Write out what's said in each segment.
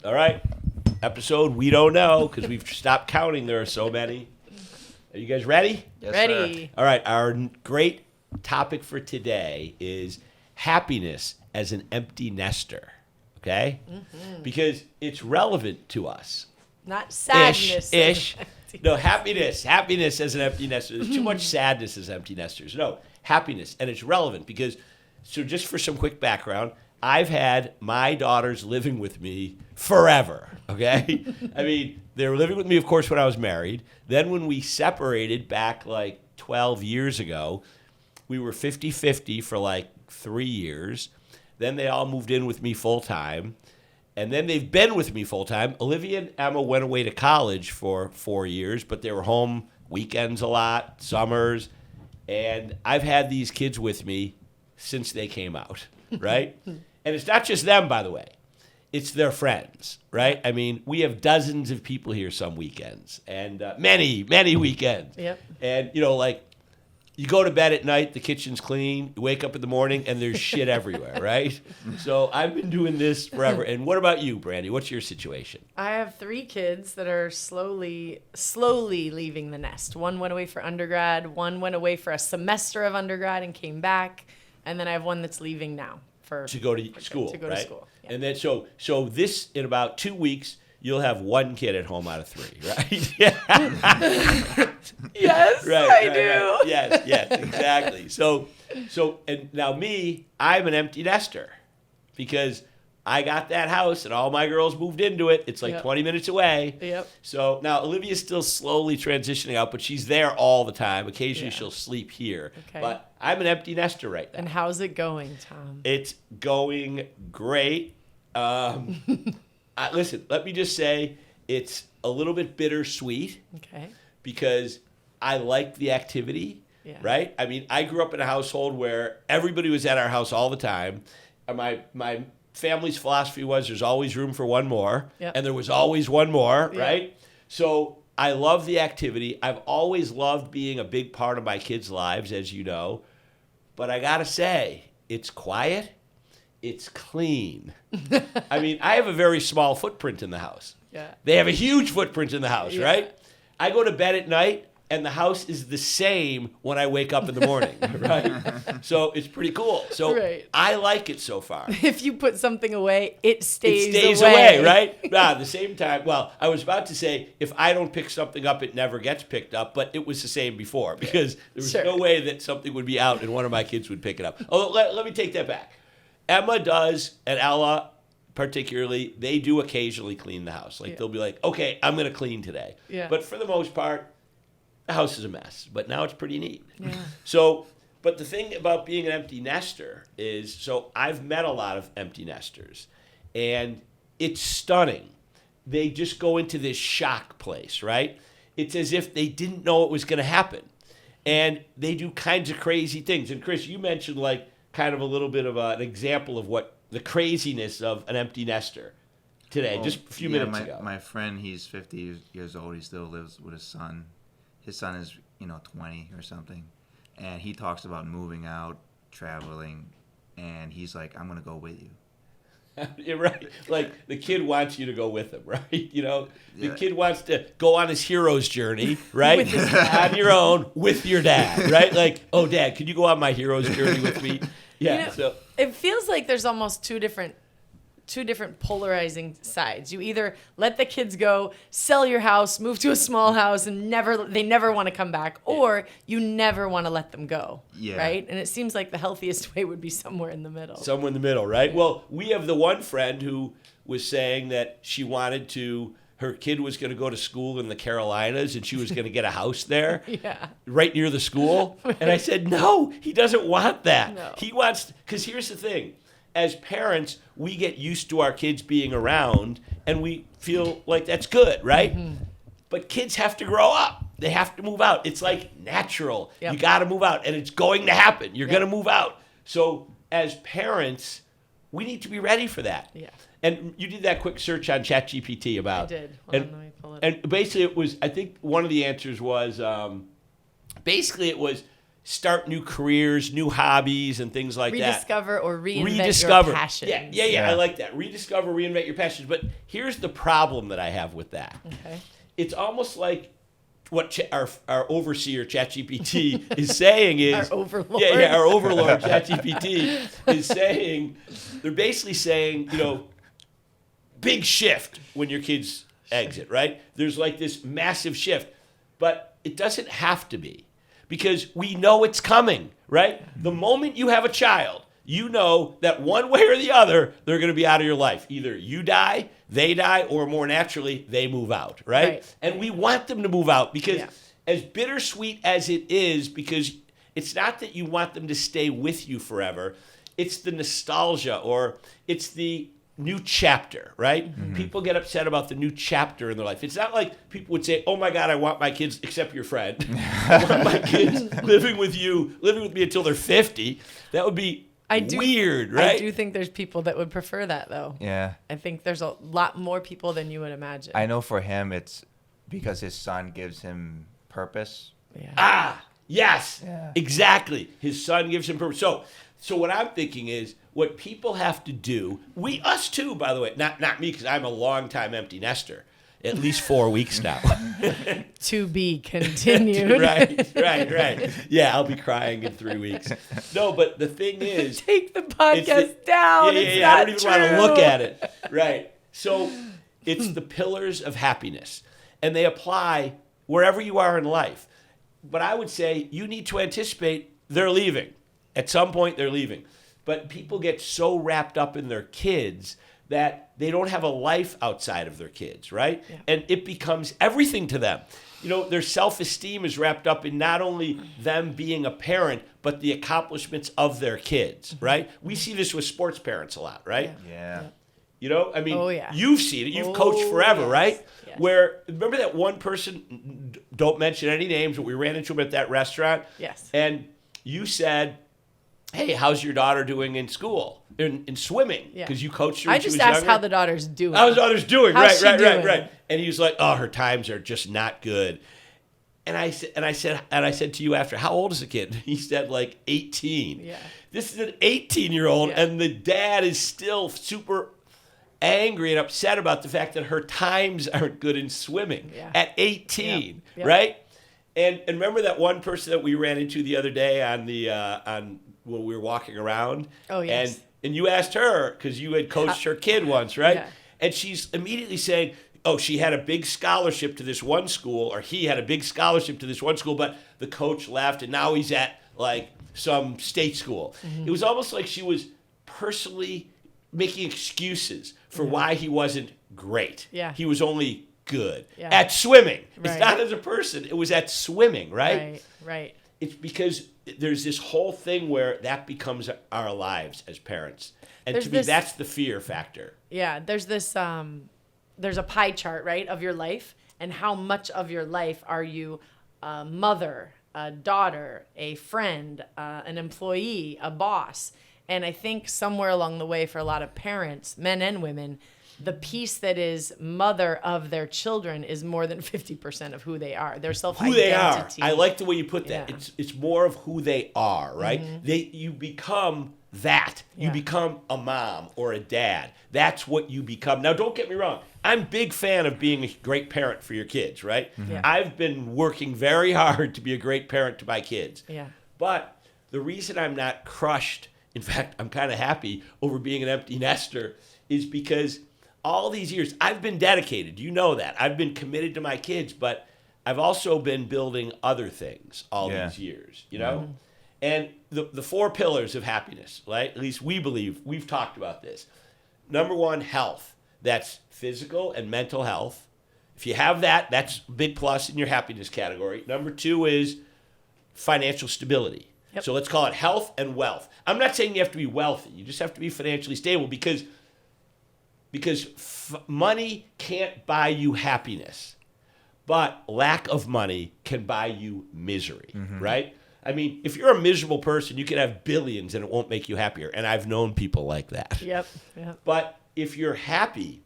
All right. Episode we don't know because we've stopped counting. There are so many. Are you guys ready? Yes, Ready. sir. All right. Our great topic for today is happiness as an empty nester. Okay? Mm-hmm. Because it's relevant to us. Not sadness. Ish. No, happiness. Happiness as an empty nester. There's too much sadness as empty nesters. No, happiness. And it's relevant because, so just for some quick background, I've had my daughters living with me forever, okay? I mean, they were living with me, of course, when I was married. Then when we separated back like 12 years ago, we were 50-50 for like 3 years. Then they all moved in with me full time. And then they've been with me full time. Olivia and Emma went away to college for 4 years, but they were home weekends a lot, summers. And I've had these kids with me since they came out, right? And it's not just them, by the way. It's their friends, right? I mean, we have dozens of people here some weekends and many, many weekends. Yep. And, you know, like, you go to bed at night, the kitchen's clean, you wake up in the morning, and there's shit everywhere, right? So I've been doing this forever. And what about you, Brandy? What's your situation? I have 3 kids that are slowly leaving the nest. One went away for undergrad. One went away for a semester of undergrad and came back. And then I have one that's leaving now. To go to school, to go right? to school. Yeah. And then so this, in about 2 weeks, you'll have 1 kid at home out of 3, right? Yeah. Yes, I do. Right. Yes, exactly. So, and now me, I'm an empty nester because I got that house and all my girls moved into it. It's like Yep. 20 minutes away. Yep. So now Olivia's still slowly transitioning out, but she's there all the time. Occasionally Yeah. she'll sleep here. Okay. But I'm an empty nester right now. And how's it going, Tom? It's going great. Listen, let me just say it's a little bit bittersweet Okay. because I like the activity, Yeah. right? I mean, I grew up in a household where everybody was at our house all the time. And my family's philosophy was there's always room for one more, Yep. and there was always one more, Yeah. right? So I love the activity. I've always loved being a big part of my kids' lives, as you know. But I got to say, it's quiet. It's clean. I mean, I have a very small footprint in the house. Yeah. They have a huge footprint in the house, Yeah. right? I go to bed at night, and the house is the same when I wake up in the morning, right? So it's pretty cool. So Right. I like it so far. If you put something away, it stays away, right? At the same time, well, I was about to say, if I don't pick something up, it never gets picked up, but it was the same before because there was Sure. no way that something would be out and one of my kids would pick it up. Oh, let me take that back. Emma does, and Ella particularly, they do occasionally clean the house. Like, Yeah. they'll be like, okay, I'm going to clean today. Yeah. But for the most part, the house is a mess. But now it's pretty neat. Yeah. So, but the thing about being an empty nester is, so I've met a lot of empty nesters, and it's stunning. They just go into this shock place, right? It's as if they didn't know it was going to happen. And they do kinds of crazy things. And Chris, you mentioned like kind of a little bit of an example of what the craziness of an empty nester today, Well, just a few yeah, minutes ago. My friend, he's 50 years old. He still lives with his son. His son is, 20 or something. And he talks about moving out, traveling, and he's like, I'm going to go with you. You're right. Like, the kid wants you to go with him, right? The Yeah. kid wants to go on his hero's journey, right? On your own with your dad, right? Like, oh, Dad, could you go on my hero's journey with me? Yeah. So It feels like there's almost two different polarizing sides. You either let the kids go, sell your house, move to a small house, and they never want to come back, or you never want to let them go. Yeah. Right? And it seems like the healthiest way would be somewhere in the middle. somewhere in the middle, right? Well, we have the one friend who was saying that she wanted to. Her kid was going to go to school in the Carolinas, and she was going to get a house there. Yeah. Right near the school. And I said, no, he doesn't want that. No. He wants, because here's the thing. As parents, we get used to our kids being around, and we feel like that's good, right? Mm-hmm. But kids have to grow up. They have to move out. It's like natural. Yep. You got to move out, and it's going to happen. You're Yep. going to move out. So as parents, we need to be ready for that. Yeah. And you did that quick search on ChatGPT about. I did. Hold on, let me pull it up. And basically it was, I think one of the answers was, basically it was, start new careers, new hobbies, and things like that. Rediscover or reinvent your passions. Yeah. I like that. Rediscover, reinvent your passions. But here's the problem that I have with that. Okay. It's almost like what our overseer ChatGPT is saying is our overlord. our overlord ChatGPT is saying, they're basically saying, big shift when your kids exit, right? There's like this massive shift, but it doesn't have to be, because we know it's coming, right? The moment you have a child, you know that one way or the other, they're going to be out of your life. Either you die, they die, or more naturally, they move out, right? And we want them to move out because as bittersweet as it is, because it's not that you want them to stay with you forever, it's the nostalgia, or it's the new chapter, right? Mm-hmm. People get upset about the new chapter in their life. It's not like people would say, oh my God, I want my kids, except your friend, I want my kids living with me until they're 50. That would be weird, right? I do think there's people that would prefer that, though. Yeah. I think there's a lot more people than you would imagine. I know for him, it's because his son gives him purpose. Yeah. Yes, exactly. His son gives him purpose. So what I'm thinking is, what people have to do, us too, by the way, not me, because I'm a long-time empty nester, at least 4 weeks now. To be continued. Right. Yeah, I'll be crying in 3 weeks. No, but the thing is, take the podcast down. Yeah. I don't even want to look at it. Right. So it's the pillars of happiness, and they apply wherever you are in life. But I would say you need to anticipate they're leaving. At some point, they're leaving. But people get so wrapped up in their kids that they don't have a life outside of their kids, right? Yeah. And it becomes everything to them. Their self-esteem is wrapped up in not only them being a parent, but the accomplishments of their kids, right? We see this with sports parents a lot, right? Yeah. You've seen it. You've coached forever, right? Yes. Where, remember that one person, don't mention any names, but we ran into him at that restaurant? Yes. And you said, hey, how's your daughter doing in school, in swimming? Because you coached her when she was younger. I just asked how the daughter's doing. How the daughter's doing, How's she doing? Right. And he was like, oh, her times are just not good. And I said to you after, how old is the kid? He said like 18. Yeah. This is an 18-year-old, and the dad is still super angry and upset about the fact that her times aren't good in swimming at 18, right? And remember that one person that we ran into the other day on when we were walking around? Oh, yes. And you asked her, because you had coached her kid once, right? Yeah. And she's immediately saying, oh, she had a big scholarship to this one school, or he had a big scholarship to this one school, but the coach left, and now he's at, like, some state school. Mm-hmm. It was almost like she was personally making excuses for why he wasn't great. Yeah. He was only good at swimming. Right. It's not as a person. It was at swimming, right? Right. It's because there's this whole thing where that becomes our lives as parents. And to me, that's the fear factor. Yeah, there's this, there's a pie chart, right, of your life, and how much of your life are you a mother, a daughter, a friend, an employee, a boss. And I think somewhere along the way for a lot of parents, men and women, the piece that is mother of their children is more than 50% of who they are. Their self-identity. Who they are. I like the way you put that. Yeah. It's more of who they are, right? Mm-hmm. You become that. Yeah. You become a mom or a dad. That's what you become. Now, don't get me wrong. I'm a big fan of being a great parent for your kids, right? Mm-hmm. Yeah. I've been working very hard to be a great parent to my kids. Yeah. But the reason I'm not crushed, in fact, I'm kind of happy over being an empty nester, is because all these years, I've been dedicated. You know that. I've been committed to my kids, but I've also been building other things all these years, you know? Mm-hmm. And the 4 pillars of happiness, right? At least we believe, we've talked about this. Number 1, health. That's physical and mental health. If you have that, that's a big plus in your happiness category. Number 2 is financial stability. Yep. So let's call it health and wealth. I'm not saying you have to be wealthy. You just have to be financially stable because money can't buy you happiness, but lack of money can buy you misery, right? I mean, if you're a miserable person, you can have billions and it won't make you happier. And I've known people like that. Yep. But if you're happy,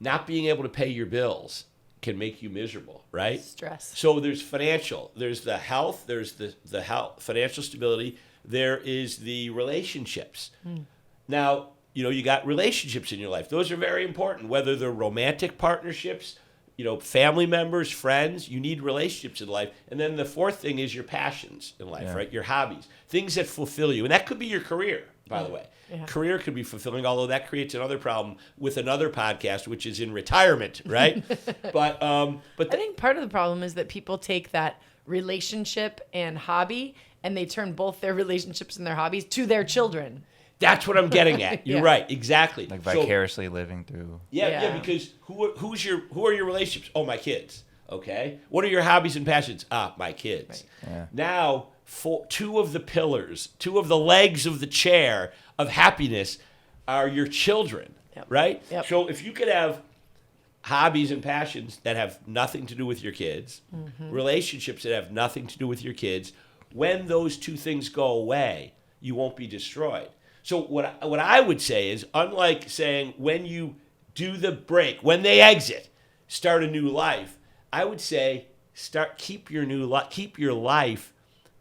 not being able to pay your bills can make you miserable, right? Stress. So there's financial, there's the health, there's the health, financial stability, there is the relationships. Now, you got relationships in your life. Those are very important, whether they're romantic partnerships, family members, friends. You need relationships in life. And then the fourth thing is your passions in life, right? Your hobbies, things that fulfill you. And that could be your career, by the way. Yeah. Career could be fulfilling, although that creates another problem with another podcast, which is in retirement, right? but I think part of the problem is that people take that relationship and hobby and they turn both their relationships and their hobbies to their children. That's what I'm getting at. You're right, exactly. Like vicariously living through. Yeah, because who are your relationships? Oh, my kids. Okay. What are your hobbies and passions? My kids. Right. Yeah. Now, two of the pillars, two of the legs of the chair of happiness are your children, right? Yep. So if you could have hobbies and passions that have nothing to do with your kids, relationships that have nothing to do with your kids, when those two things go away, you won't be destroyed. So what I would say is, unlike saying when you do the break, when they exit, start a new life, I would say keep your life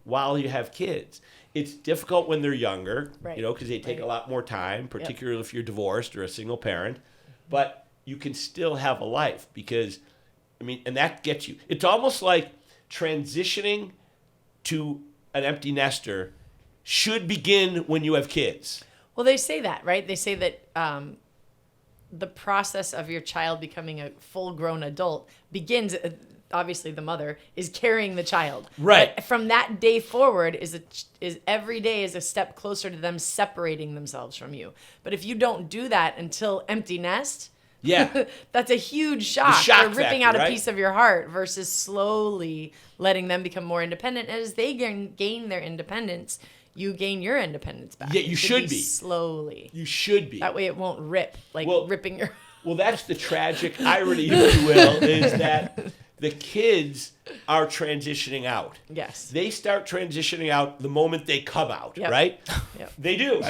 while you have kids. It's difficult when they're younger, right. Because they take a lot more time, particularly if you're divorced or a single parent. But you can still have a life because, and that gets you. It's almost like transitioning to an empty nester should begin when you have kids. Well, they say that, right? They say that the process of your child becoming a full-grown adult begins, obviously the mother is carrying the child. Right. But from that day forward is every day is a step closer to them separating themselves from you. But if you don't do that until empty nest, that's a huge shock. You're ripping out a piece of your heart versus slowly letting them become more independent. As they gain their independence, you gain your independence back. Yeah, you should be. Slowly. You should be. That way it won't rip, ripping your... Well, that's the tragic irony, if you will, is that the kids are transitioning out. Yes. They start transitioning out the moment they come out, right? Yep. They do.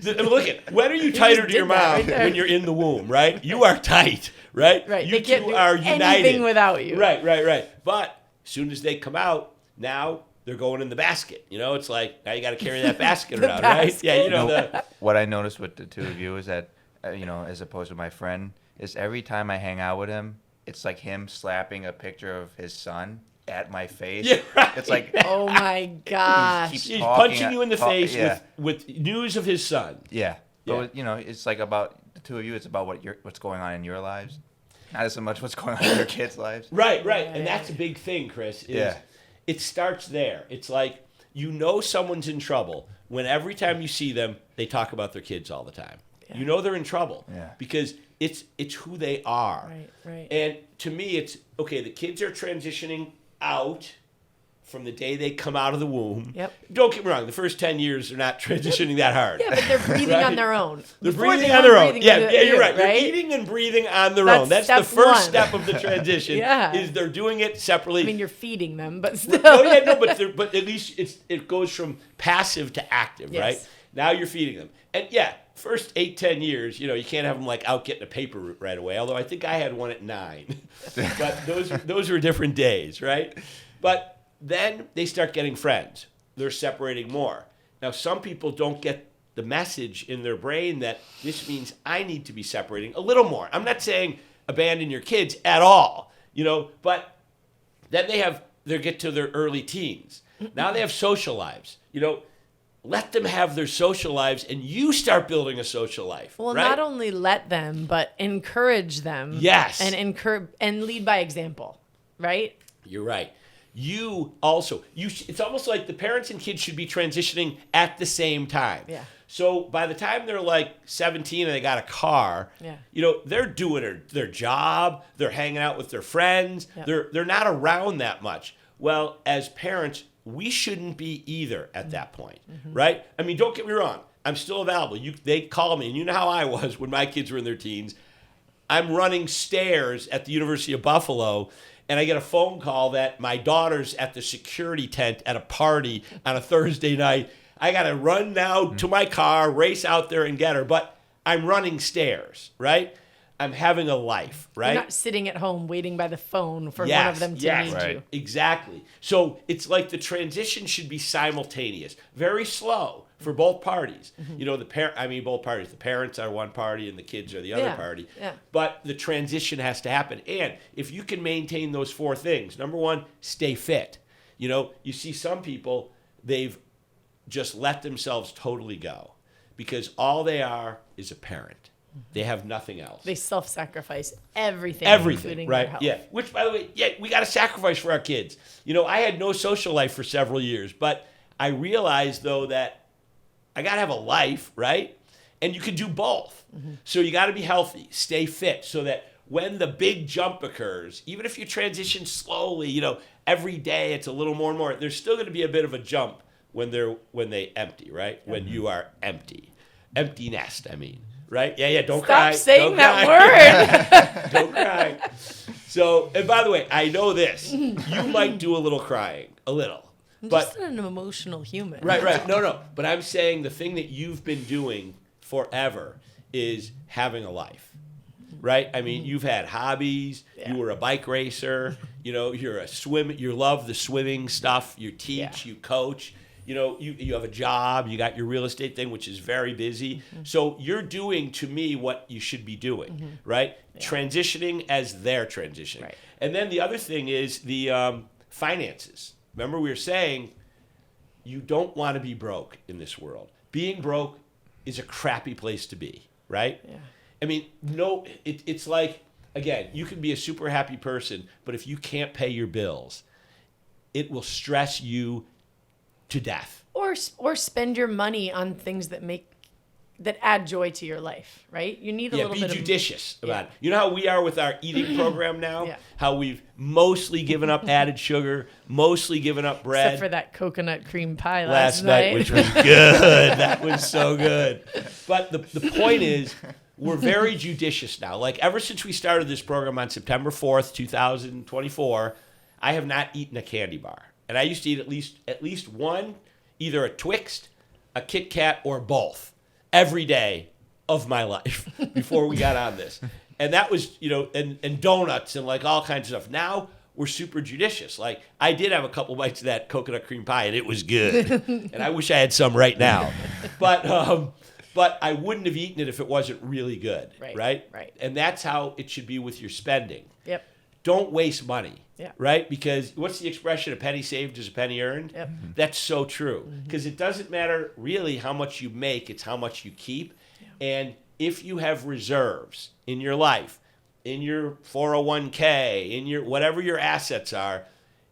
Look at, when are you tighter to your mom when you're in the womb, right? You are tight, right? Right. You they can't two do are united. anything without you. Right. But as soon as they come out, now they're going in the basket. It's like, now you got to carry that basket around, right? Yeah, What I noticed with the two of you is that, as opposed to my friend, is every time I hang out with him, it's like him slapping a picture of his son at my face. Yeah, right. It's like, oh my gosh. He's punching you in the face with news of his son. Yeah. But, it's like about the two of you, it's about what's going on in your lives. Not as much what's going on in your kids' lives. Right. And that's a big thing, Chris. It starts there. It's like, someone's in trouble when every time you see them, they talk about their kids all the time. Yeah. They're in trouble because it's who they are. Right. And to me, it's, okay, the kids are transitioning out from the day they come out of the womb. Yep. Don't get me wrong, the first 10 years they're not transitioning that hard. Yeah, but they're breathing on their own. They're breathing on their own. Yeah, you're right. You're eating and breathing on their own. That's the first step of the transition. Is they're doing it separately. You're feeding them, but still. But at least it goes from passive to active, right? Now you're feeding them. And first 8-10 years, you can't have them out getting a paper route right away. Although I think I had one at 9. But those were different days, right? But then they start getting friends. They're separating more. Now, some people don't get the message in their brain that this means I need to be separating a little more. I'm not saying abandon your kids at all, but then they get to their early teens. Now they have social lives, Let them have their social lives, and you start building a social life. Well, right? not only let them, but encourage them. Yes. And lead by example, right? You're right. You also, it's almost like the parents and kids should be transitioning at the same time. Yeah. So by the time they're 17 and they got a car, they're doing their job, they're hanging out with their friends, they're not around that much. Well, as parents, we shouldn't be either at that point, right? Don't get me wrong. I'm still available. They call me, and you know how I was when my kids were in their teens. I'm running stairs at the University of Buffalo, and I get a phone call that my daughter's at the security tent at a party on a Thursday night. I got to run now to my car, race out there and get her. But I'm running stairs, right? I'm having a life, right? You're not sitting at home waiting by the phone for one of them to need you. Exactly. So it's like the transition should be simultaneous, very slow for both parties. You know, both parties. The parents are one party and the kids are the other party. Yeah. But the transition has to happen. And if you can maintain those four things, number one, stay fit. You know, you see some people, they've just let themselves totally go because all they are is a parent. They have nothing else. They self-sacrifice everything, including right? their health. Yeah. Which, by the way, we got to sacrifice for our kids. You know, I had no social life for several years, but I realized though that I got to have a life, right? And you can do both. So you got to be healthy, stay fit, so that when the big jump occurs, even if you transition slowly, you know, every day it's a little more and more. There's still going to be a bit of a jump when they empty, right? When you are empty nest. I mean. Right? Yeah, don't cry. Stop saying that word. Don't cry. So, and by the way, I know this. You might do a little crying. A little. I'm But just an emotional human. Right. No. But I'm saying the thing that you've been doing forever is having a life. Right? I mean, you've had hobbies. Yeah. You were a bike racer. You know, you love the swimming stuff. You teach, you coach. You know, you have a job, you got your real estate thing, which is very busy. So you're doing, to me, what you should be doing, right? Yeah. Transitioning as they're transitioning. Right. And then the other thing is the finances. Remember we were saying you don't want to be broke in this world. Being broke is a crappy place to be, right? Yeah. I mean, it's like, again, you can be a super happy person, but if you can't pay your bills, it will stress you to death. Or spend your money on things that add joy to your life, right? You need a little bit be judicious about it. Yeah. You know how we are with our eating program now? Yeah. How we've mostly given up added sugar, mostly given up bread. Except for that coconut cream pie last night, which was good. That was so good. But the point is, we're very judicious now. Like ever since we started this program on September 4th, 2024, I have not eaten a candy bar. And I used to eat at least one, either a Twix, a Kit Kat, or both every day of my life before we got on this. And that was, you know, and donuts and like all kinds of stuff. Now we're super judicious. Like I did have a couple bites of that coconut cream pie and it was good. And I wish I had some right now. But I wouldn't have eaten it if it wasn't really good. Right? And that's how it should be with your spending. Yep. Don't waste money. Yeah. Right? Because what's the expression? A penny saved is a penny earned? Yep. That's so true. Because it doesn't matter really how much you make, it's how much you keep. Yeah. And if you have reserves in your life, in your 401k, in your whatever your assets are,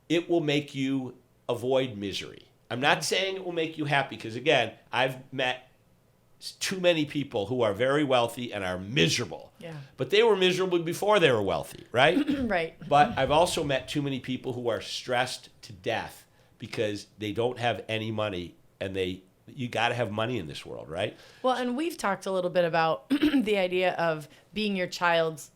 it will make you avoid misery. I'm not saying it will make you happy because, again, I've met too many people who are very wealthy and are miserable. Yeah. But they were miserable before they were wealthy, right? Right. But I've also met too many people who are stressed to death because they don't have any money and you got to have money in this world, right? Well, and we've talked a little bit about the idea of being your child's,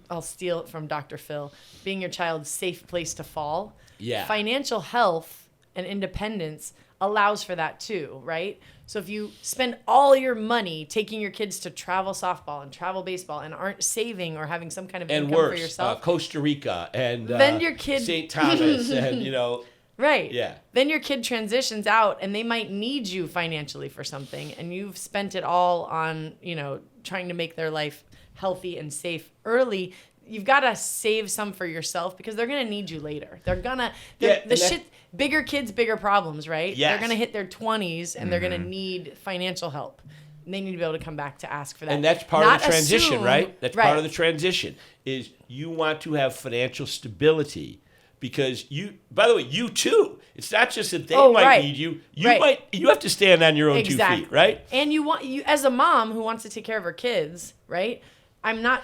I'll steal it from Dr. Phil, being your child's safe place to fall. Yeah. Financial health and independence allows for that too, right? So if you spend all your money taking your kids to travel softball and travel baseball and aren't saving or having some kind of income for yourself. Costa Rica and then your kid, St. Thomas and, you know. Right. Yeah. Then your kid transitions out and they might need you financially for something and you've spent it all on, you know, trying to make their life healthy and safe early. You've got to save some for yourself because they're going to need you later. Bigger kids, bigger problems, right? Yes. They're going to hit their 20s and they're going to need financial help. And they need to be able to come back to ask for that. And that's part of the transition, right? That's part of the transition is you want to have financial stability because by the way, you too. It's not just that they might need you. You have to stand on your own 2 feet, right? And you as a mom who wants to take care of her kids, right? I'm not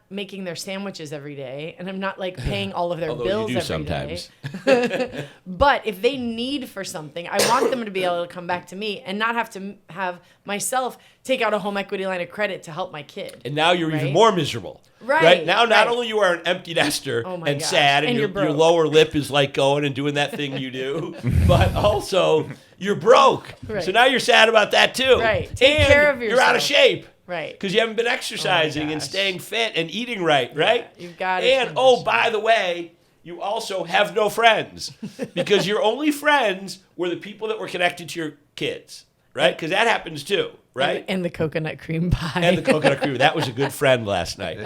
making their sandwiches every day, and I'm not like paying all of their bills you do every sometimes. day. But if they need for something, I want them to be able to come back to me and not have to have myself take out a home equity line of credit to help my kid. And now you're even more miserable. Right. Now, not only you are an empty nester and gosh. sad, and your lower lip is like going and doing that thing you do, but also you're broke. Right. So now you're sad about that too. Right. Take care of yourself. You're out of shape. Right. Because you haven't been exercising and gosh. staying fit and eating right, right? You've got to And, oh, by the way, you also have no friends because your only friends were the people that were connected to your kids, right? Because that happens too, right? And the coconut cream pie. And the coconut cream. That was a good friend last night.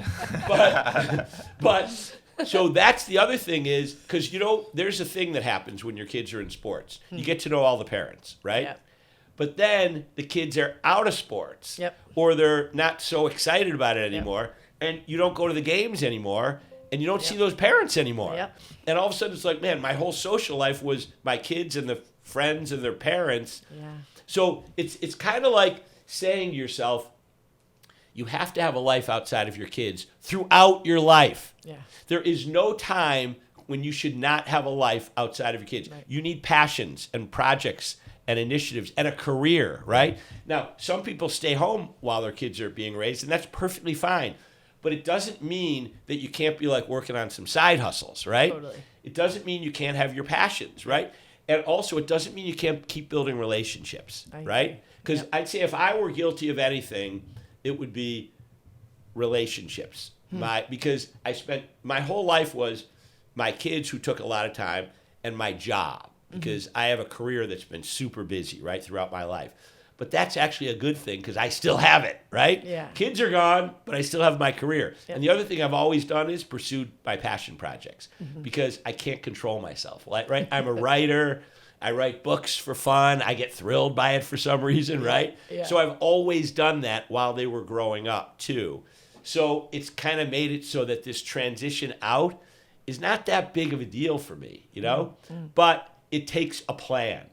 But so that's the other thing is, because, there's a thing that happens when your kids are in sports. You get to know all the parents, right? Yep. But then the kids are out of sports. Yep. Or they're not so excited about it anymore. And you don't go to the games anymore. And you don't see those parents anymore. Yep. And all of a sudden it's like, man, my whole social life was my kids and the friends and their parents. Yeah. So it's kind of like saying to yourself, you have to have a life outside of your kids throughout your life. Yeah. There is no time when you should not have a life outside of your kids. Right. You need passions and projects and initiatives and a career, right? Now, some people stay home while their kids are being raised, and that's perfectly fine. But it doesn't mean that you can't be like working on some side hustles, right? Totally. It doesn't mean you can't have your passions, right? And also, it doesn't mean you can't keep building relationships, I right? agree. Because Yep. I'd say if I were guilty of anything, it would be relationships. Because I spent my whole life was my kids, who took a lot of time, and my job, because I have a career that's been super busy, right, throughout my life. But that's actually a good thing because I still have it, right? Yeah. Kids are gone, but I still have my career. Yep. And the other thing I've always done is pursued my passion projects because I can't control myself, right? I'm a writer. I write books for fun. I get thrilled by it for some reason, right? Yeah. So I've always done that while they were growing up too. So it's kind of made it so that this transition out is not that big of a deal for me, But it takes a plan.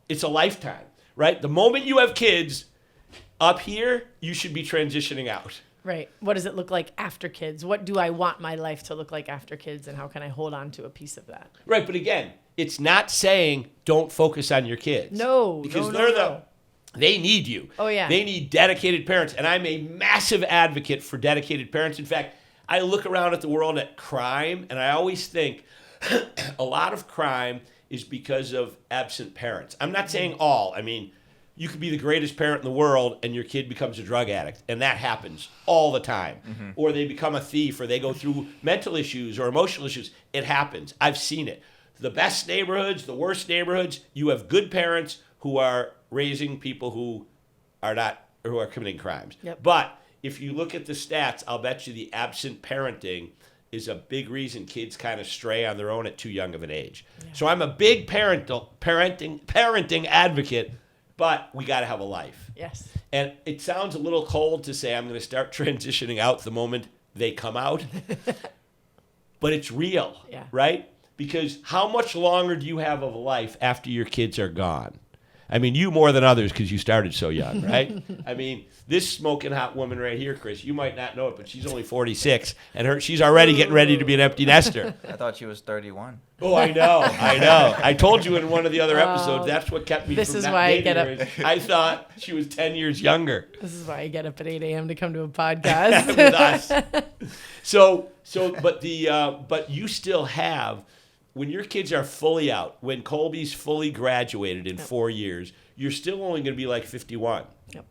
It's a lifetime, right? The moment you have kids up here, you should be transitioning out. Right. What does it look like after kids? What do I want my life to look like after kids, and how can I hold on to a piece of that? Right, but again, it's not saying don't focus on your kids. No, because no. they need you. Oh, yeah. They need dedicated parents, and I'm a massive advocate for dedicated parents. In fact, I look around at the world at crime, and I always think a lot of crime is because of absent parents. I'm not saying all. I mean, you could be the greatest parent in the world and your kid becomes a drug addict, and that happens all the time. Or they become a thief, or they go through mental issues or emotional issues. It happens. I've seen it. The best neighborhoods, the worst neighborhoods, you have good parents who are raising people who are committing crimes. Yep. But if you look at the stats, I'll bet you the absent parenting is a big reason kids kind of stray on their own at too young of an age. Yeah. So I'm a big parenting advocate, but we got to have a life. Yes. And it sounds a little cold to say I'm going to start transitioning out the moment they come out, but it's real, right? Because how much longer do you have of a life after your kids are gone? I mean, you more than others because you started so young, right? I mean, this smoking hot woman right here, Chris, you might not know it, but she's only 46, and she's already getting ready to be an empty nester. I thought she was 31. Oh, I know. I told you in one of the the episodes, that's what kept me This from is not why I dating get her. up- Is I thought she was 10 years younger This is why I get up at 8 a.m. to come to a podcast. with us. But you still have, when your kids are fully out, when Colby's fully graduated in 4 years, you're still only going to be like 51. Yep.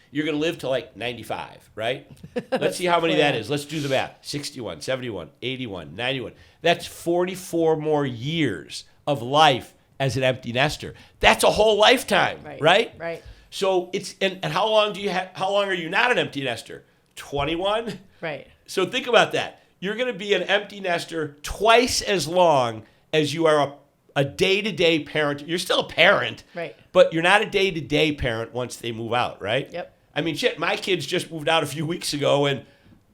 You're going to live to like 95, right? Let's see how many plan. that is. Let's do the math. 61, 71, 81, 91. That's 44 more years of life as an empty nester. That's a whole lifetime, right? Right. So it's and how long are you not an empty nester? 21? Right. So think about that. You're going to be an empty nester twice as long as you are a day-to-day parent. You're still a parent, Right. but you're not a day-to-day parent once they move out, right? Yep. I mean, shit, my kids just moved out a few weeks ago, and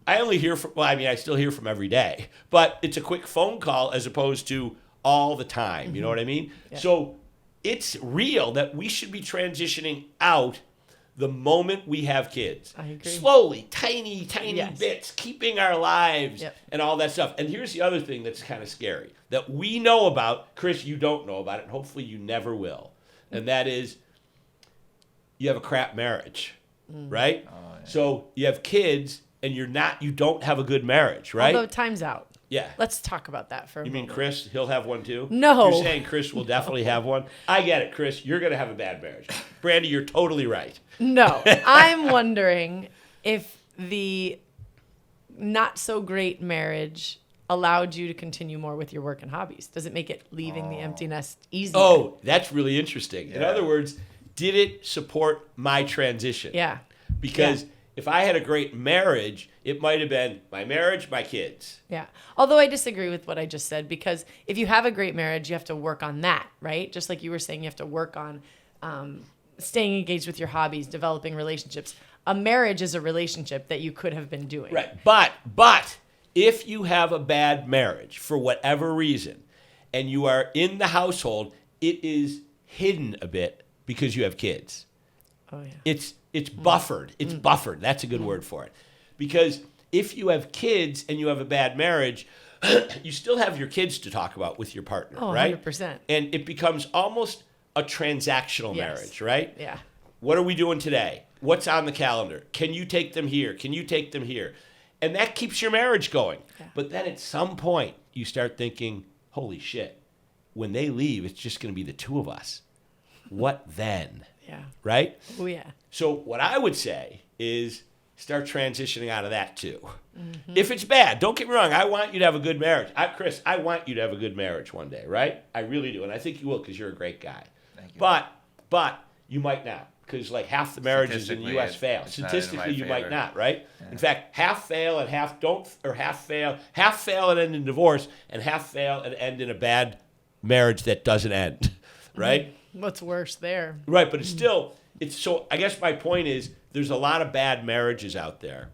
I only hear from, I still hear from every day, but it's a quick phone call as opposed to all the time. You know what I mean? Yeah. So it's real that we should be transitioning out the moment we have kids. I agree. Slowly, tiny Yes. bits, keeping our lives Yep. and all that stuff. And here's the other thing that's kind of scary that we know about. Chris, you don't know about it, and hopefully you never will. And that is you have a crap marriage, right? Oh, yeah. So you have kids and you don't have a good marriage, right? Although time's out. Yeah. Let's talk about that for a You mean moment. Chris? He'll have one too? No. You're saying Chris will definitely have one? I get it, Chris. You're going to have a bad marriage. Brandy, you're totally right. No. I'm wondering if the not so great marriage allowed you to continue more with your work and hobbies. Does it make it leaving the empty nest easier? Oh, that's really interesting. In Yeah. other words, did it support my transition? Yeah. Because if I had a great marriage, it might have been my marriage, my kids. Yeah. Although I disagree with what I just said, because if you have a great marriage, you have to work on that, right? Just like you were saying, you have to work on staying engaged with your hobbies, developing relationships. A marriage is a relationship that you could have been doing. Right. But if you have a bad marriage for whatever reason and you are in the household, it is hidden a bit because you have kids. Oh, yeah. It's buffered. It's buffered. That's a good word for it. Because if you have kids and you have a bad marriage, you still have your kids to talk about with your partner, Oh, right? 100%. And it becomes almost a transactional Yes. marriage, right? Yeah. What are we doing today? What's on the calendar? Can you take them here? Can you take them here? And that keeps your marriage going. Yeah. But then at some point, you start thinking, holy shit, when they leave, it's just going to be the two of us. What then? Yeah. Right? Oh, yeah. So what I would say is start transitioning out of that too. If it's bad, don't get me wrong. I want you to have a good marriage. Chris, I want you to have a good marriage one day, right? I really do. And I think you will because you're a great guy. Thank you. But you might not because like half the marriages in the Statistically, U.S. fail. it's not in Statistically, my you might favor. not, right? In fact, half fail and half don't, or half fail and end in divorce, and half fail and end in a bad marriage that doesn't end, right? What's worse there? Right, but it's so I guess my point is there's a lot of bad marriages out there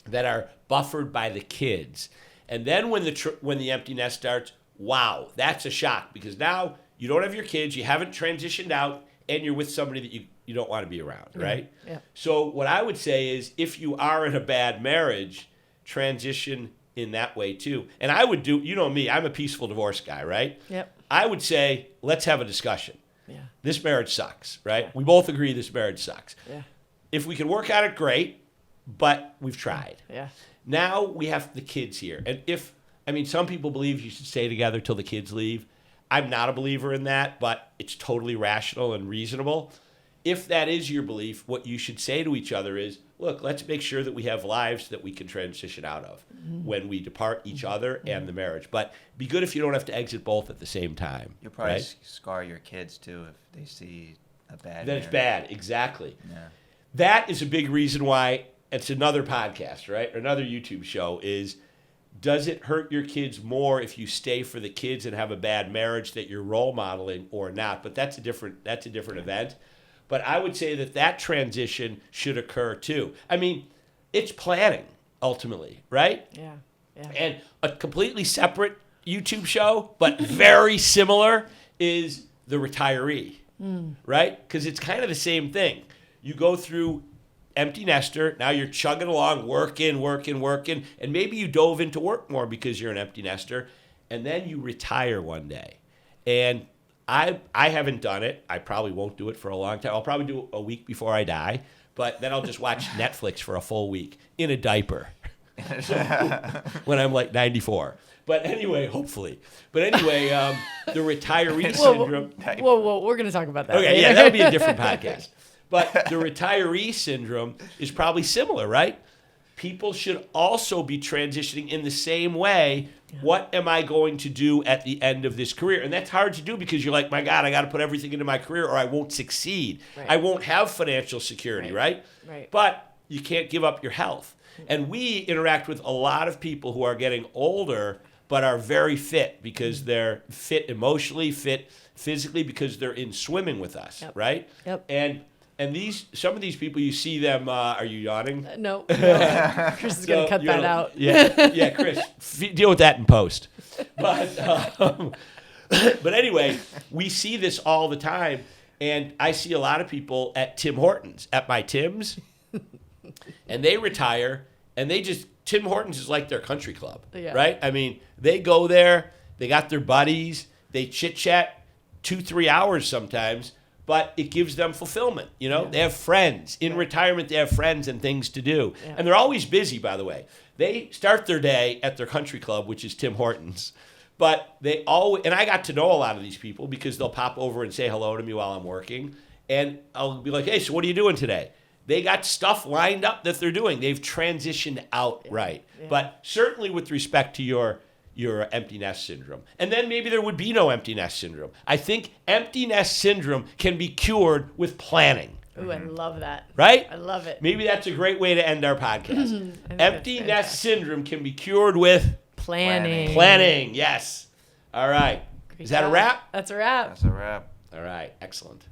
that are buffered by the kids. And then when the empty nest starts, wow, that's a shock because now you don't have your kids, you haven't transitioned out, and you're with somebody that you don't want to be around, right? Yeah. So what I would say is if you are in a bad marriage, transition in that way too. And I would do, you know me, I'm a peaceful divorce guy, right? Yep. I would say, let's have a discussion. Yeah. This marriage sucks, right? We both agree this marriage sucks. Yeah. If we can work on it, great, but we've tried. Yeah. Now we have the kids here. And some people believe you should stay together till the kids leave. I'm not a believer in that, but it's totally rational and reasonable. If that is your belief, what you should say to each other is, look, let's make sure that we have lives that we can transition out of when we depart each other and the marriage. But be good if you don't have to exit both at the same time. You'll probably right? scar your kids too if they see a bad. Then it's marriage. bad, exactly. Yeah. That is a big reason why it's another podcast, right? Another YouTube show is, does it hurt your kids more if you stay for the kids and have a bad marriage that you're role modeling or not? But that's a different event. But I would say that transition should occur too. I mean, it's planning ultimately, right? Yeah. Yeah. And a completely separate YouTube show, but very similar, is The Retiree, right? Because it's kind of the same thing. You go through empty nester, now you're chugging along, working, and maybe you dove into work more because you're an empty nester, and then you retire one day. And I haven't done it. I probably won't do it for a long time. I'll probably do it a week before I die, but then I'll just watch Netflix for a full week in a diaper when I'm like 94. But anyway, hopefully. But anyway, the retiree syndrome. Whoa, we're going to talk about that. Okay, later. yeah, that'll be a different podcast. But the retiree syndrome is probably similar, right? People should also be transitioning in the same way. What am I going to do at the end of this career? And that's hard to do because you're like, my God, I got to put everything into my career or I won't succeed. Right. I won't have financial security, right? Right. But you can't give up your health. And we interact with a lot of people who are getting older but are very fit because they're fit emotionally, fit physically because they're in swimming with us, right? Yep. And some of these people, you see them. Are you yawning? No. Chris is going to cut that out. Yeah, Chris, deal with that in post. But anyway, we see this all the time, and I see a lot of people at Tim Hortons, at my Tim's, and they retire, and Tim Hortons is like their country club, right? I mean, they go there, they got their buddies, they chit-chat 2-3 hours sometimes, but it gives them fulfillment. You know, they have friends. In retirement, they have friends and things to do. Yeah. And they're always busy, by the way. They start their day at their country club, which is Tim Hortons. But they always, and I got to know a lot of these people because they'll pop over and say hello to me while I'm working. And I'll be like, hey, so what are you doing today? They got stuff lined up that they're doing. They've transitioned out right. Yeah. But certainly with respect to your empty nest syndrome. And then maybe there would be no empty nest syndrome. I think empty nest syndrome can be cured with planning. Ooh, I love that. Right? I love it. Maybe that's a great way to end our podcast. think Empty that's nest syndrome can be cured with Planning. planning. Yes. All right. Great Is that a job. wrap? That's a wrap. That's a wrap. All right. Excellent.